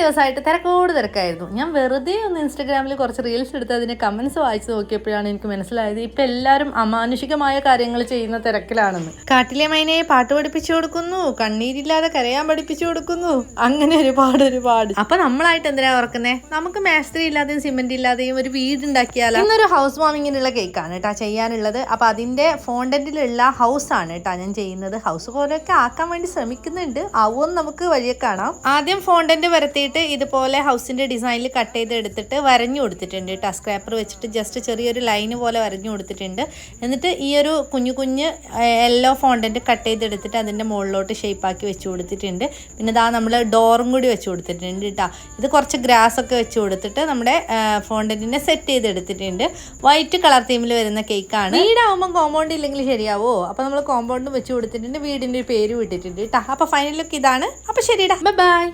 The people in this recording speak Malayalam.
ദിവസമായിട്ട് തിരക്കോട് തിരക്കായിരുന്നു. ഞാൻ വെറുതെ ഒന്ന് ഇൻസ്റ്റാഗ്രാമിൽ കുറച്ച് റീൽസ് എടുത്ത് അതിൻ്റെ കമൻസ് വായിച്ച് നോക്കിയപ്പോഴാണ് എനിക്ക് മനസ്സിലായത് ഇപ്പം എല്ലാവരും അമാനുഷികമായ കാര്യങ്ങൾ ചെയ്യുന്ന തിരക്കിലാണെന്ന്. കാട്ടിലെ മൈനയെ പാട്ട് പഠിപ്പിച്ചു കൊടുക്കുന്നു, കണ്ണീരില്ലാതെ കരയാൻ പഠിപ്പിച്ചു കൊടുക്കുന്നു, അങ്ങനെ ഒരുപാട്. അപ്പൊ നമ്മളായിട്ട് എന്തിനാ ഓർക്കുന്നേ? നമുക്ക് മേസ്ത്രി ഇല്ലാതെയും സിമെന്റ് ഇല്ലാതെയും ഒരു വീട് ഉണ്ടാക്കിയാലോ? ഇന്നൊരു ഹൗസ് വാമിങ്ങിനുള്ള കേക്കാണ് കേട്ടോ ചെയ്യാനുള്ളത്. അപ്പൊ അതിന്റെ ഫോണ്ടന്റിലുള്ള ഹൗസ് ആണ് കേട്ടോ ഞാൻ ചെയ്യുന്നത്. ഹൗസ് പോലെയൊക്കെ ആക്കാൻ വേണ്ടി ശ്രമിക്കുന്നുണ്ട്. ആവുമെന്ന് നമുക്ക് വഴിയെ കാണാം. ആദ്യം ഫോണ്ടന്റ് വരത്തിയിട്ട് ഇതുപോലെ ഹൗസിന്റെ ഡിസൈനിൽ കട്ട് ചെയ്ത് എടുത്തിട്ട് വരഞ്ഞു കൊടുത്തിട്ടുണ്ട് കേട്ടോ. സ്ക്രാപ്പർ വെച്ചിട്ട് ജസ്റ്റ് ചെറിയൊരു ലൈന് പോലെ വരഞ്ഞു കൊടുത്തിട്ടുണ്ട്. എന്നിട്ട് ഈ ഒരു കുഞ്ഞു യെല്ലോ ഫോണ്ടന്റ് കട്ട് ചെയ്തെടുത്തിട്ട് അതിന്റെ മുകളിലോട്ട് ഷേപ്പാക്കി വെച്ച് കൊടുത്തിട്ടുണ്ട്. പിന്നെ ഇതാ നമ്മൾ ഡോറും കൂടി വെച്ച് കൊടുത്തിട്ടുണ്ട് കേട്ടോ. ഇത് കുറച്ച് ഗ്രാസ് ഒക്കെ വെച്ച് കൊടുത്തിട്ട് നമ്മുടെ ഫോണ്ടന്റിനെ സെറ്റ് ചെയ്തെടുത്തിട്ടുണ്ട്. വൈറ്റ് കളർ തീമിൽ വരുന്ന കേക്കാണ്. വീടാവുമ്പോൾ കോമ്പൗണ്ട് ഇല്ലെങ്കിൽ ശരിയാവോ? അപ്പോൾ നമ്മൾ കോമ്പൗണ്ടും വെച്ച് കൊടുത്തിട്ടുണ്ട്, വീടിൻ്റെ പേര് വിട്ടിട്ടുണ്ട് കേട്ടോ. അപ്പോൾ ഫൈനൽ ലുക്ക് ഇതാണ്. അപ്പോൾ ശരിടാ, ബൈ.